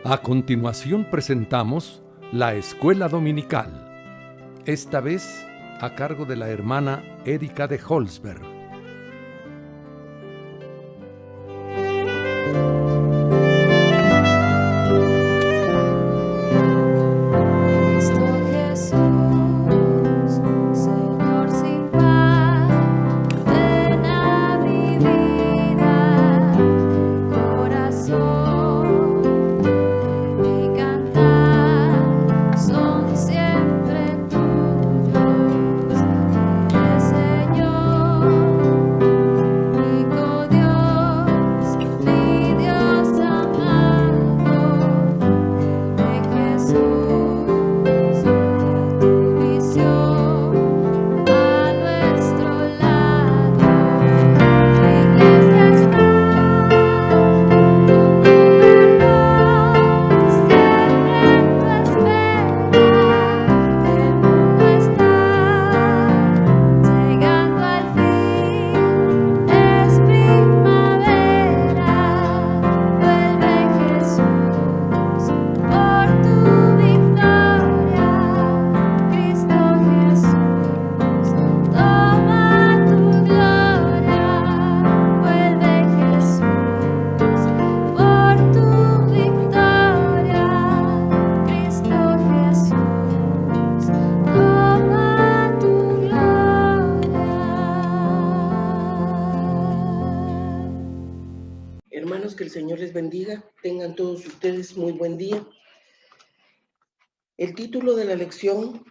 A continuación presentamos la Escuela Dominical, esta vez a cargo de la hermana Erika de Holzberg. Hermanos, que el Señor les bendiga. Tengan todos ustedes muy buen día. El título de la lección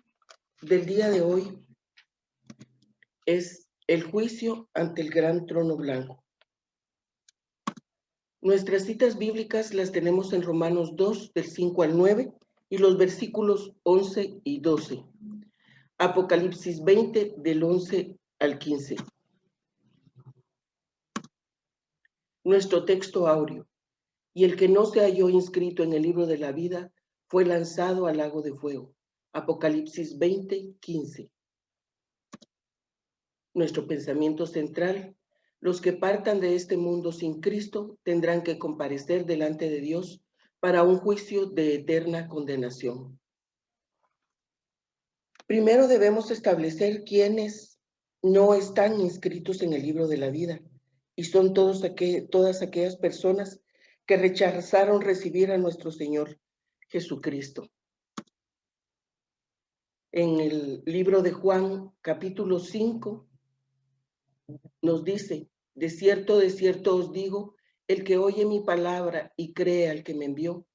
del día de hoy es El juicio ante el gran trono blanco. Nuestras citas bíblicas las tenemos en Romanos 2, del 5 al 9, y los versículos 11 y 12. Apocalipsis 20, del 11 al 15. Nuestro texto áureo. Y el que no se halló inscrito en el libro de la vida fue lanzado al lago de fuego. Apocalipsis 20, 15. Nuestro pensamiento central: los que partan de este mundo sin Cristo tendrán que comparecer delante de Dios para un juicio de eterna condenación. Primero debemos establecer quiénes no están inscritos en el libro de la vida, y son todas aquellas personas que rechazaron recibir a nuestro Señor Jesucristo. En el libro de Juan, capítulo 5, nos dice: de cierto os digo, el que oye mi palabra y cree al que me envió,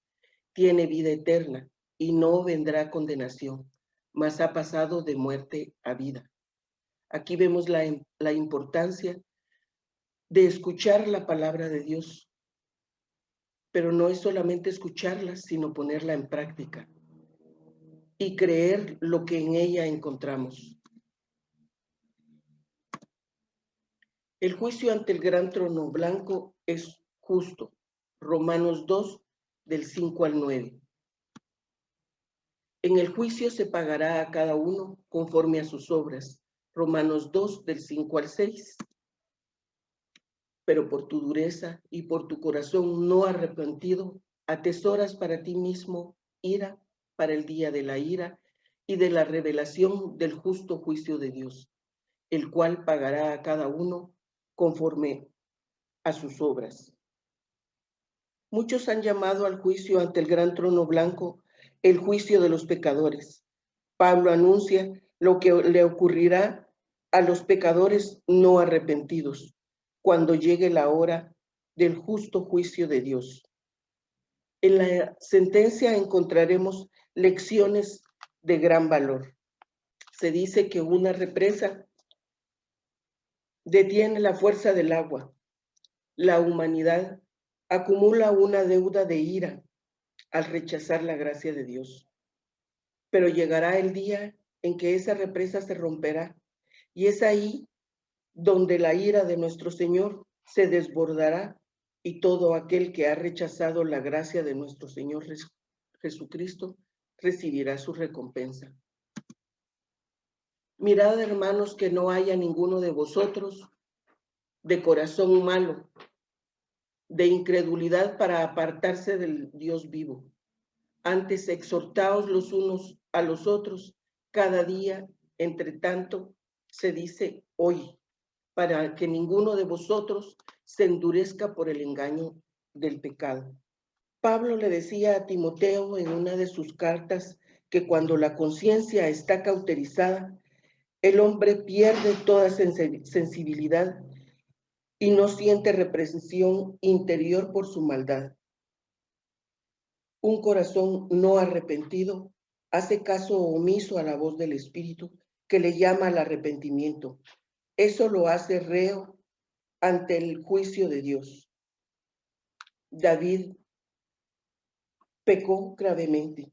tiene vida eterna y no vendrá condenación, mas ha pasado de muerte a vida. Aquí vemos la importancia de escuchar la palabra de Dios, pero no es solamente escucharla, sino ponerla en práctica y creer lo que en ella encontramos. El juicio ante el gran trono blanco es justo. Romanos 2, del 5 al 9. En el juicio se pagará a cada uno conforme a sus obras. Romanos 2, del 5 al 6. Pero por tu dureza y por tu corazón no arrepentido, atesoras para ti mismo ira para el día de la ira y de la revelación del justo juicio de Dios, el cual pagará a cada uno conforme a sus obras. Muchos han llamado al juicio ante el gran trono blanco el juicio de los pecadores. Pablo anuncia lo que le ocurrirá a los pecadores no arrepentidos cuando llegue la hora del justo juicio de Dios. En la sentencia encontraremos lecciones de gran valor. Se dice que una represa detiene la fuerza del agua. La humanidad acumula una deuda de ira al rechazar la gracia de Dios. Pero llegará el día en que esa represa se romperá, y es ahí donde la ira de nuestro Señor se desbordará y todo aquel que ha rechazado la gracia de nuestro Señor Jesucristo recibirá su recompensa. Mirad, hermanos, que no haya ninguno de vosotros de corazón malo, de incredulidad para apartarse del Dios vivo. Antes exhortaos los unos a los otros cada día, entre tanto se dice hoy, para que ninguno de vosotros se endurezca por el engaño del pecado. Pablo le decía a Timoteo en una de sus cartas que cuando la conciencia está cauterizada, el hombre pierde toda sensibilidad y no siente represión interior por su maldad. Un corazón no arrepentido hace caso omiso a la voz del Espíritu que le llama al arrepentimiento. Eso lo hace reo ante el juicio de Dios. David pecó gravemente,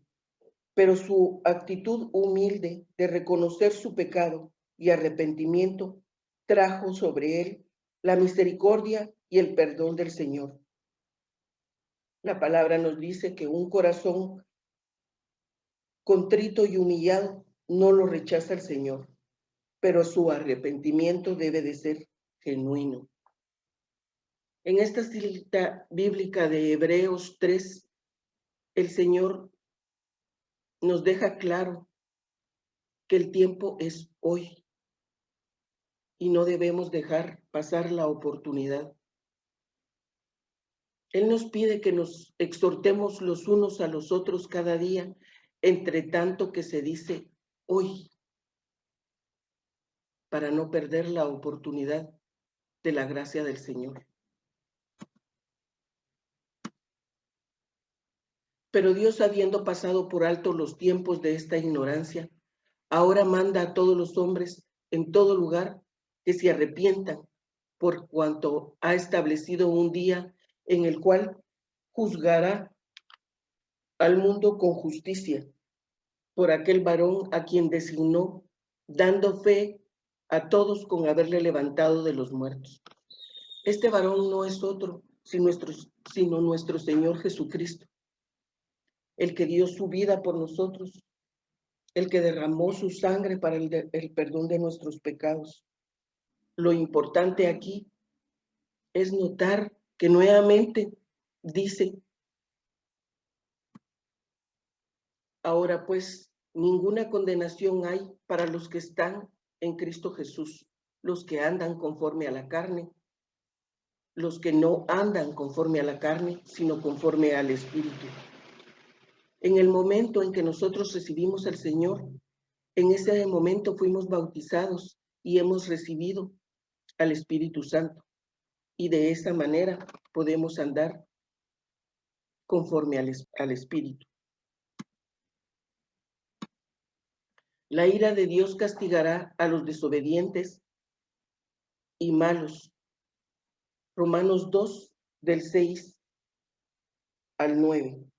pero su actitud humilde de reconocer su pecado y arrepentimiento trajo sobre él la misericordia y el perdón del Señor. La palabra nos dice que un corazón contrito y humillado no lo rechaza el Señor, pero su arrepentimiento debe de ser genuino. En esta cita bíblica de Hebreos 3, el Señor nos deja claro que el tiempo es hoy y no debemos dejar pasar la oportunidad. Él nos pide que nos exhortemos los unos a los otros cada día, entre tanto que se dice hoy, para no perder la oportunidad de la gracia del Señor. Pero Dios, habiendo pasado por alto los tiempos de esta ignorancia, ahora manda a todos los hombres en todo lugar que se arrepientan, por cuanto ha establecido un día en el cual juzgará al mundo con justicia, por aquel varón a quien designó, dando fe a todos con haberle levantado de los muertos. Este varón no es otro, sino nuestro Señor Jesucristo, el que dio su vida por nosotros, el que derramó su sangre para el perdón de nuestros pecados. Lo importante aquí es notar que nuevamente dice, ahora pues ninguna condenación hay para los que están en Cristo Jesús, los que andan conforme a la carne, los que no andan conforme a la carne, sino conforme al Espíritu. En el momento en que nosotros recibimos al Señor, en ese momento fuimos bautizados y hemos recibido al Espíritu Santo. Y de esa manera podemos andar conforme al Espíritu. La ira de Dios castigará a los desobedientes y malos. Romanos 2, del 6 al 9.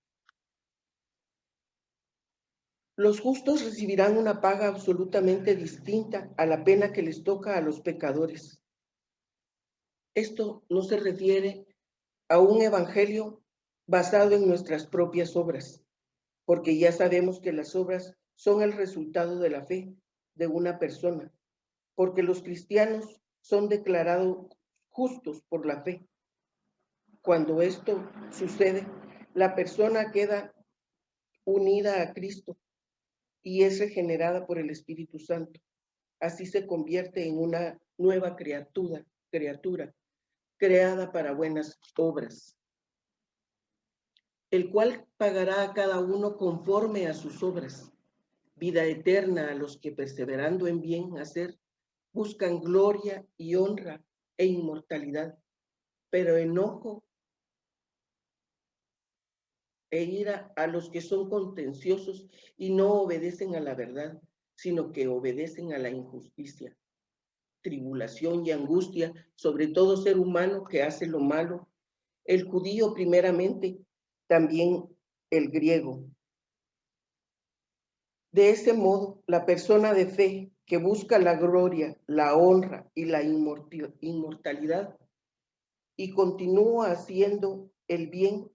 Los justos recibirán una paga absolutamente distinta a la pena que les toca a los pecadores. Esto no se refiere a un evangelio basado en nuestras propias obras, porque ya sabemos que las obras son el resultado de la fe de una persona, porque los cristianos son declarados justos por la fe. Cuando esto sucede, la persona queda unida a Cristo y es regenerada por el Espíritu Santo. Así se convierte en una nueva criatura creada para buenas obras, el cual pagará a cada uno conforme a sus obras. Vida eterna a los que perseverando en bien hacer buscan gloria y honra e inmortalidad, pero enojo e ira a los que son contenciosos y no obedecen a la verdad, sino que obedecen a la injusticia. Tribulación y angustia sobre todo ser humano que hace lo malo, el judío primeramente, también el griego. De ese modo, la persona de fe que busca la gloria, la honra y la inmortalidad y continúa haciendo el bien,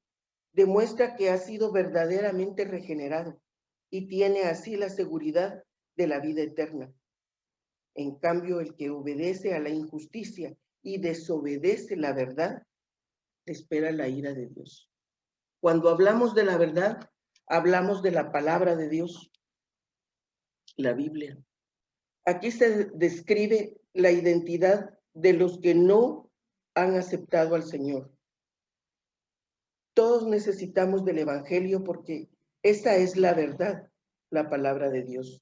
demuestra que ha sido verdaderamente regenerado y tiene así la seguridad de la vida eterna. En cambio, el que obedece a la injusticia y desobedece la verdad, te espera la ira de Dios. Cuando hablamos de la verdad, hablamos de la palabra de Dios, la Biblia. Aquí se describe la identidad de los que no han aceptado al Señor. Todos necesitamos del Evangelio porque esa es la verdad, la palabra de Dios.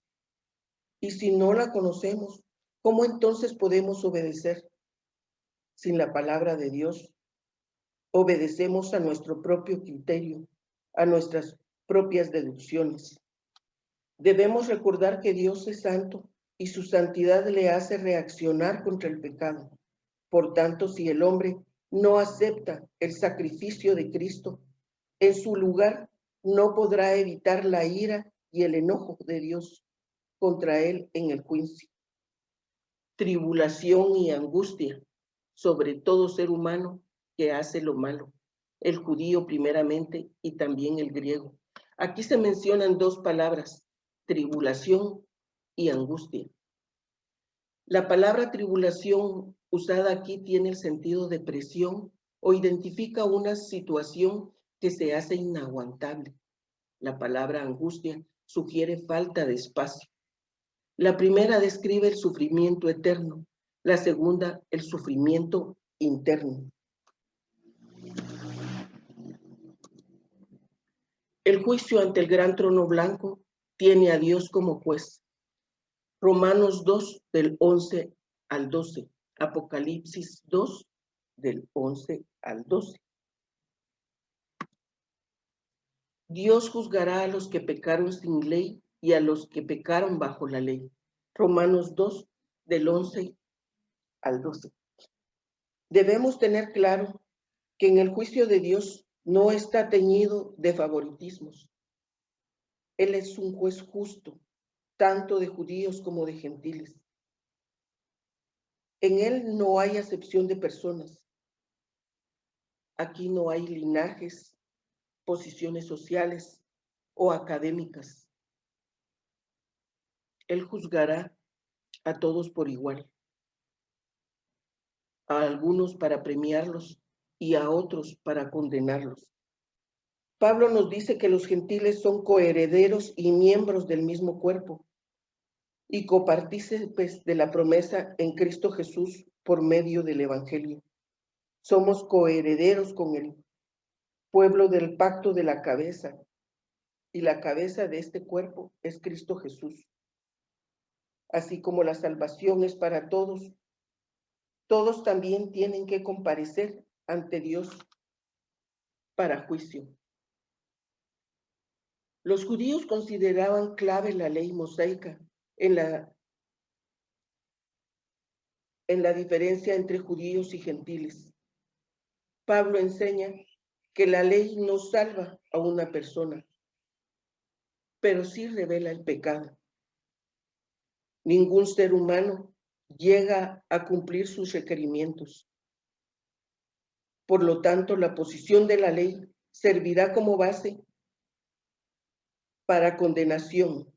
Y si no la conocemos, ¿cómo entonces podemos obedecer? Sin la palabra de Dios, obedecemos a nuestro propio criterio, a nuestras propias deducciones. Debemos recordar que Dios es santo y su santidad le hace reaccionar contra el pecado. Por tanto, si el hombre no acepta el sacrificio de Cristo, en su lugar no podrá evitar la ira y el enojo de Dios contra él en el juicio. Tribulación y angustia sobre todo ser humano que hace lo malo, el judío primeramente y también el griego. Aquí se mencionan dos palabras, tribulación y angustia. La palabra tribulación usada aquí tiene el sentido de presión o identifica una situación que se hace inaguantable. La palabra angustia sugiere falta de espacio. La primera describe el sufrimiento eterno, la segunda el sufrimiento interno. El juicio ante el gran trono blanco tiene a Dios como juez. Romanos 2 del 11 al 12, Apocalipsis 2 del 11 al 12. Dios juzgará a los que pecaron sin ley y a los que pecaron bajo la ley. Romanos 2 del 11 al 12. Debemos tener claro que en el juicio de Dios no está teñido de favoritismos. Él es un juez justo, tanto de judíos como de gentiles. En él no hay acepción de personas. Aquí no hay linajes, posiciones sociales o académicas. Él juzgará a todos por igual, a algunos para premiarlos y a otros para condenarlos. Pablo nos dice que los gentiles son coherederos y miembros del mismo cuerpo y copartícipes de la promesa en Cristo Jesús por medio del Evangelio. Somos coherederos con el pueblo del pacto de la cabeza, y la cabeza de este cuerpo es Cristo Jesús. Así como la salvación es para todos, todos también tienen que comparecer ante Dios para juicio. Los judíos consideraban clave la ley mosaica en la diferencia entre judíos y gentiles. Pablo enseña que la ley no salva a una persona, pero sí revela el pecado. Ningún ser humano llega a cumplir sus requerimientos. Por lo tanto, la posición de la ley servirá como base para condenación,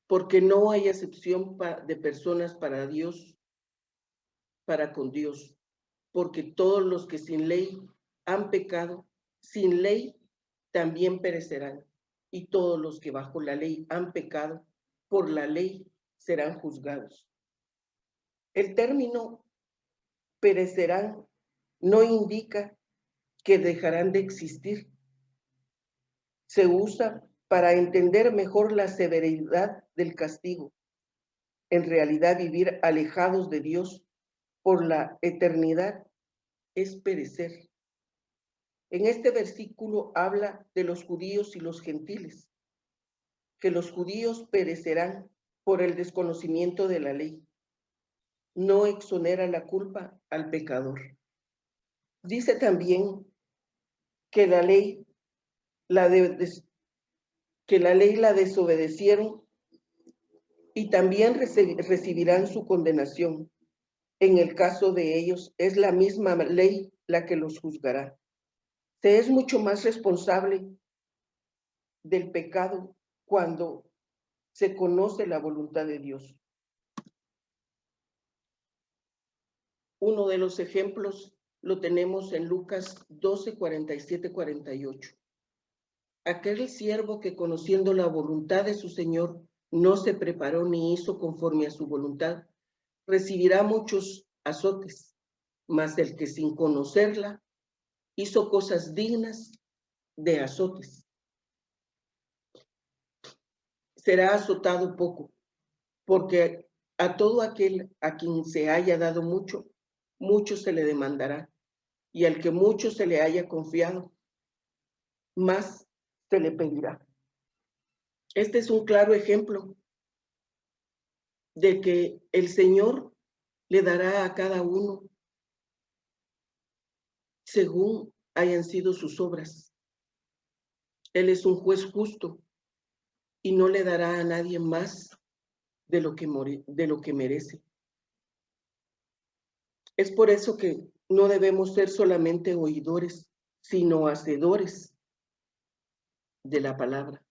porque no hay excepción de personas para Dios, para con Dios, porque todos los que sin ley han pecado, sin ley también perecerán, y todos los que bajo la ley han pecado, por la ley serán juzgados. El término perecerán no indica que dejarán de existir. Se usa para entender mejor la severidad del castigo. En realidad, vivir alejados de Dios por la eternidad es perecer. En este versículo habla de los judíos y los gentiles, que los judíos perecerán por el desconocimiento de la ley. No exonera la culpa al pecador. Dice también que la ley la desobedecieron y también recibirán su condenación. En el caso de ellos, es la misma ley la que los juzgará. Se es mucho más responsable del pecado cuando se conoce la voluntad de Dios. Uno de los ejemplos lo tenemos en Lucas 12, 47, 48. Aquel siervo que conociendo la voluntad de su Señor no se preparó ni hizo conforme a su voluntad, recibirá muchos azotes, mas el que sin conocerla hizo cosas dignas de azotes, será azotado poco, porque a todo aquel a quien se haya dado mucho, mucho se le demandará, y al que mucho se le haya confiado, más se le pedirá. Este es un claro ejemplo de que el Señor le dará a cada uno según hayan sido sus obras. Él es un juez justo y no le dará a nadie más de lo que merece. Es por eso que no debemos ser solamente oidores, sino hacedores de la palabra.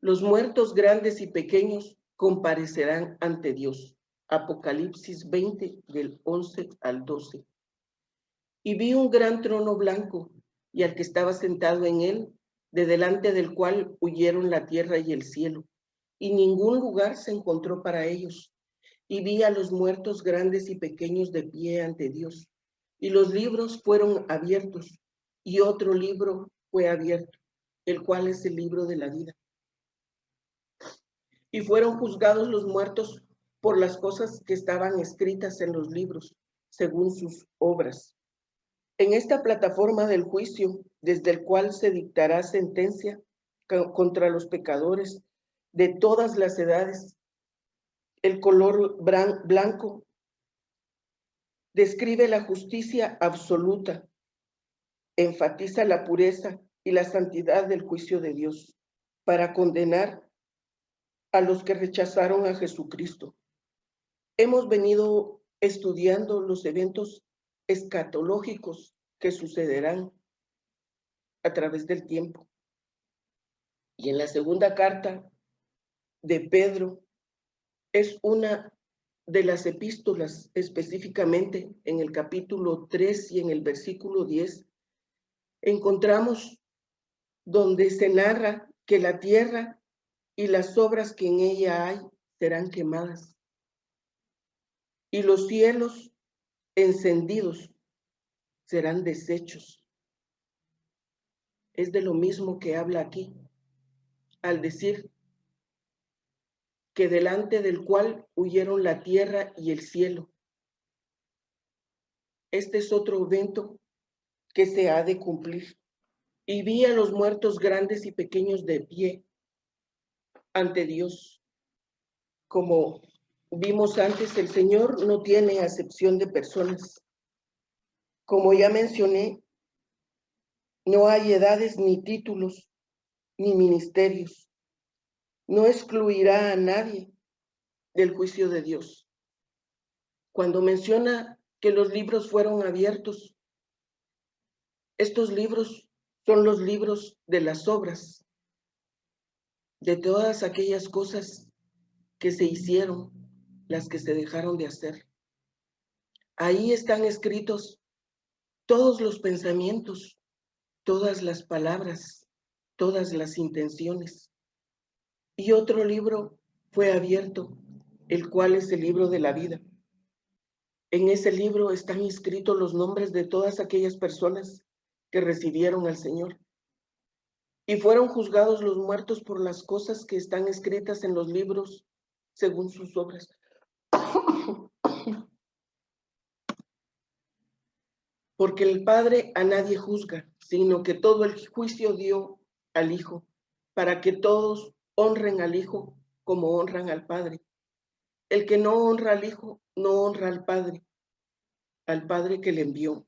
Los muertos grandes y pequeños comparecerán ante Dios. Apocalipsis 20, del 11 al 12. Y vi un gran trono blanco, y al que estaba sentado en él, de delante del cual huyeron la tierra y el cielo, y ningún lugar se encontró para ellos. Y vi a los muertos grandes y pequeños de pie ante Dios, y los libros fueron abiertos, y otro libro fue abierto, el cual es el libro de la vida. Y fueron juzgados los muertos por las cosas que estaban escritas en los libros, según sus obras. En esta plataforma del juicio, desde el cual se dictará sentencia contra los pecadores de todas las edades, el color blanco describe la justicia absoluta, enfatiza la pureza y la santidad del juicio de Dios para condenar a los que rechazaron a Jesucristo. Hemos venido estudiando los eventos escatológicos que sucederán a través del tiempo. Y en la segunda carta de Pedro es una de las epístolas, específicamente en el capítulo 3 y en el versículo 10, encontramos donde se narra que la tierra y las obras que en ella hay serán quemadas, y los cielos encendidos serán deshechos. Es de lo mismo que habla aquí, al decir que delante del cual huyeron la tierra y el cielo. Este es otro evento que se ha de cumplir. Y vi a los muertos grandes y pequeños de pie ante Dios. Como vimos antes, el Señor no tiene acepción de personas. Como ya mencioné, no hay edades ni títulos ni ministerios. No excluirá a nadie del juicio de Dios. Cuando menciona que los libros fueron abiertos, estos libros son los libros de las obras, de todas aquellas cosas que se hicieron, las que se dejaron de hacer. Ahí están escritos todos los pensamientos, todas las palabras, todas las intenciones. Y otro libro fue abierto, el cual es el libro de la vida. En ese libro están inscritos los nombres de todas aquellas personas que recibieron al Señor. Y fueron juzgados los muertos por las cosas que están escritas en los libros según sus obras. Porque el Padre a nadie juzga, sino que todo el juicio dio al Hijo, para que todos honren al Hijo como honran al Padre. El que no honra al Hijo, no honra al Padre que le envió.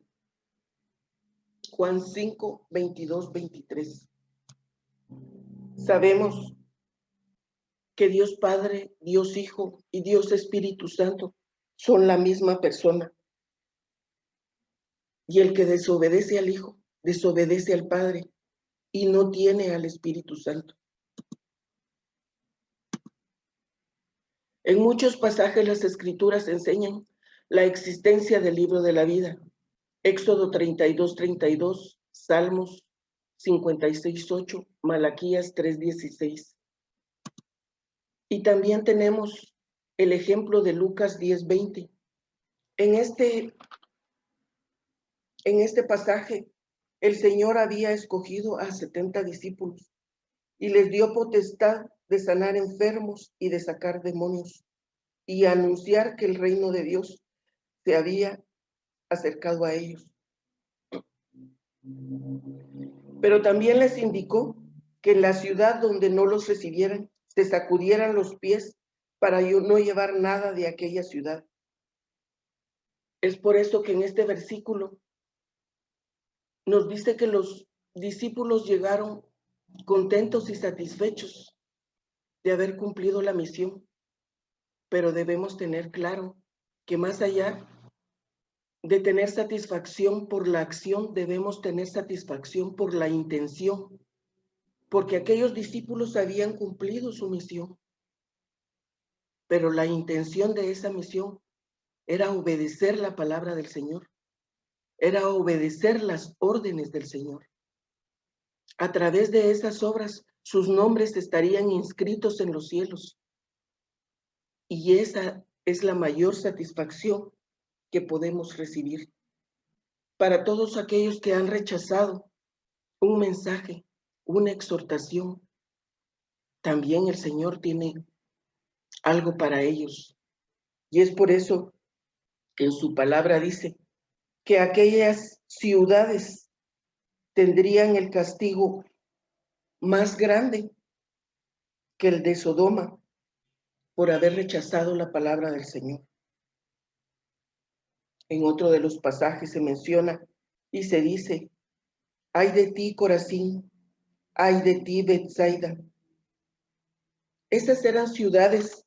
Juan 5, 22, 23. Sabemos que Dios Padre, Dios Hijo y Dios Espíritu Santo son la misma persona. Y el que desobedece al Hijo, desobedece al Padre y no tiene al Espíritu Santo. En muchos pasajes las Escrituras enseñan la existencia del libro de la vida. Éxodo 32:32, Salmos 56:8, Malaquías 3:16. Y también tenemos el ejemplo de Lucas 10:20. En este pasaje, el Señor había escogido a 70 discípulos y les dio potestad de sanar enfermos y de sacar demonios y anunciar que el reino de Dios se había acercado a ellos. Pero también les indicó que en la ciudad donde no los recibieran, se sacudieran los pies para no llevar nada de aquella ciudad. Es por eso que en este versículo nos dice que los discípulos llegaron contentos y satisfechos de haber cumplido la misión, pero debemos tener claro que más allá de tener satisfacción por la acción, debemos tener satisfacción por la intención, porque aquellos discípulos habían cumplido su misión, pero la intención de esa misión era obedecer la palabra del Señor, era obedecer las órdenes del Señor. A través de esas obras, sus nombres estarían inscritos en los cielos. Y esa es la mayor satisfacción que podemos recibir. Para todos aquellos que han rechazado un mensaje, una exhortación, también el Señor tiene algo para ellos. Y es por eso que en su palabra dice que aquellas ciudades tendrían el castigo más grande que el de Sodoma por haber rechazado la palabra del Señor. En otro de los pasajes se menciona y se dice: ay de ti, Corazín, ay de ti, Betsaida. Esas eran ciudades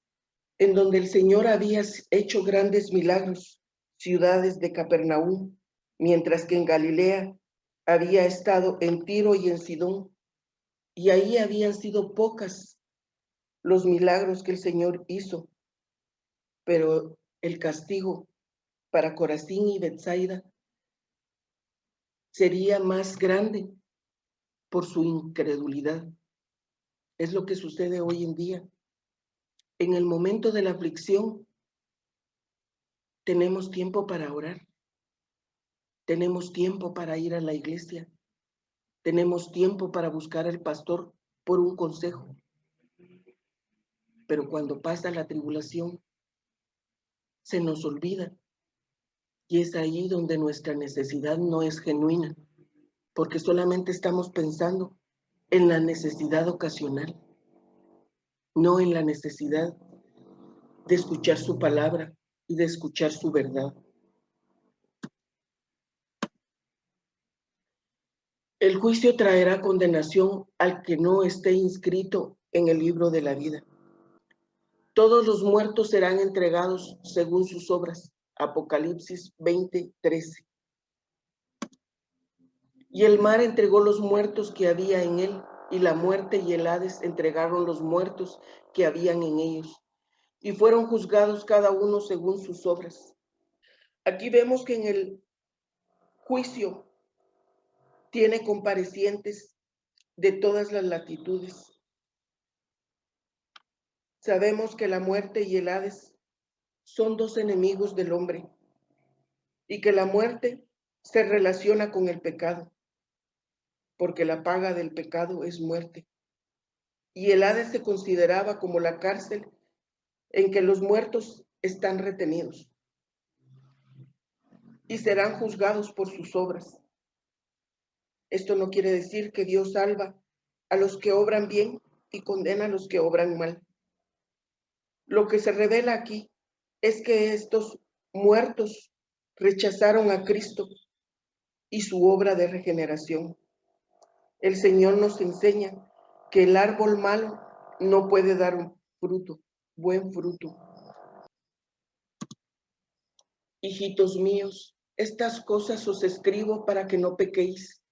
en donde el Señor había hecho grandes milagros, ciudades de Capernaum, mientras que en Galilea había estado en Tiro y en Sidón, y ahí habían sido pocas los milagros que el Señor hizo, pero el castigo para Corazín y Betsaida sería más grande por su incredulidad. Es lo que sucede hoy en día. En el momento de la aflicción, tenemos tiempo para orar, tenemos tiempo para ir a la iglesia, tenemos tiempo para buscar al pastor por un consejo. Pero cuando pasa la tribulación, se nos olvida. Y es ahí donde nuestra necesidad no es genuina, porque solamente estamos pensando en la necesidad ocasional, no en la necesidad de escuchar su palabra y de escuchar su verdad. El juicio traerá condenación al que no esté inscrito en el libro de la vida. Todos los muertos serán entregados según sus obras. Apocalipsis 20:13. Y el mar entregó los muertos que había en él, y la muerte y el Hades entregaron los muertos que habían en ellos, y fueron juzgados cada uno según sus obras. Aquí vemos que en el juicio tiene comparecientes de todas las latitudes. Sabemos que la muerte y el Hades son dos enemigos del hombre, y que la muerte se relaciona con el pecado, porque la paga del pecado es muerte. Y el Hades se consideraba como la cárcel en que los muertos están retenidos y serán juzgados por sus obras. Esto no quiere decir que Dios salva a los que obran bien y condena a los que obran mal. Lo que se revela aquí es que estos muertos rechazaron a Cristo y su obra de regeneración. El Señor nos enseña que el árbol malo no puede dar un fruto, buen fruto. Hijitos míos, estas cosas os escribo para que no pequéis.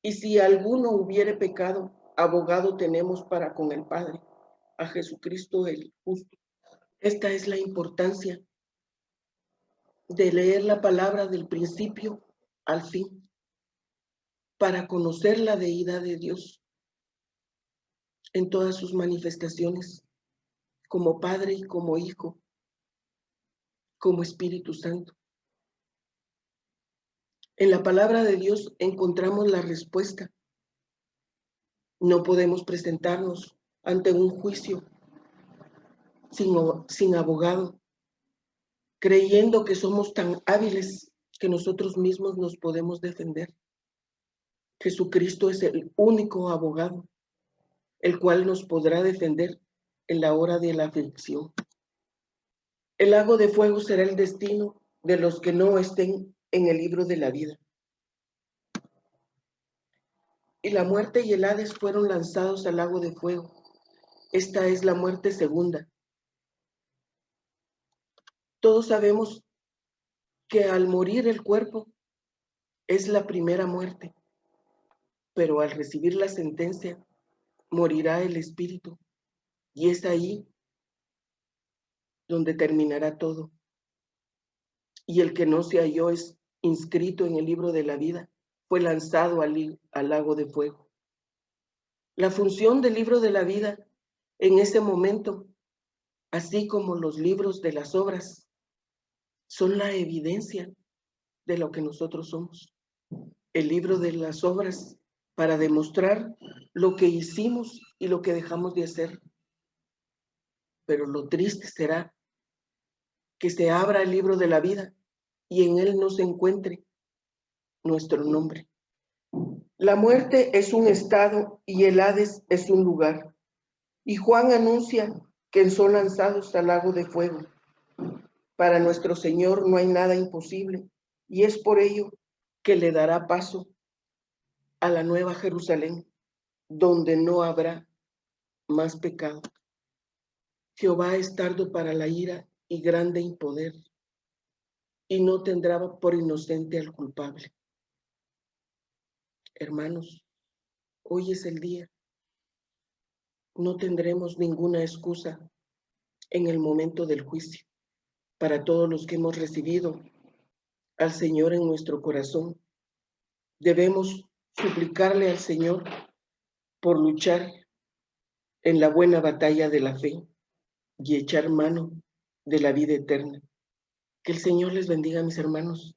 Y si alguno hubiere pecado, abogado tenemos para con el Padre, a Jesucristo el justo. Esta es la importancia de leer la palabra del principio al fin, para conocer la deidad de Dios en todas sus manifestaciones, como Padre y como Hijo, como Espíritu Santo. En la palabra de Dios encontramos la respuesta. No podemos presentarnos ante un juicio sin abogado, creyendo que somos tan hábiles que nosotros mismos nos podemos defender. Jesucristo es el único abogado, el cual nos podrá defender en la hora de la aflicción. El lago de fuego será el destino de los que no estén en el libro de la vida. Y la muerte y el Hades fueron lanzados al lago de fuego. Esta es la muerte segunda. Todos sabemos que al morir el cuerpo es la primera muerte, pero al recibir la sentencia morirá el espíritu, y es ahí donde terminará todo. Y el que no se halló es inscrito en el libro de la vida fue lanzado al lago de fuego. La función del libro de la vida en ese momento, así como los libros de las obras, son la evidencia de lo que nosotros somos. El libro de las obras para demostrar lo que hicimos y lo que dejamos de hacer. Pero lo triste será que se abra el libro de la vida y en él no se encuentre nuestro nombre. La muerte es un estado y el Hades es un lugar. Y Juan anuncia que son lanzados al lago de fuego. Para nuestro Señor no hay nada imposible, y es por ello que le dará paso a la nueva Jerusalén, donde no habrá más pecado. Jehová es tardo para la ira y grande en poder, y no tendrá por inocente al culpable. Hermanos, hoy es el día. No tendremos ninguna excusa en el momento del juicio. Para todos los que hemos recibido al Señor en nuestro corazón, debemos suplicarle al Señor por luchar en la buena batalla de la fe y echar mano de la vida eterna. Que el Señor les bendiga, mis hermanos.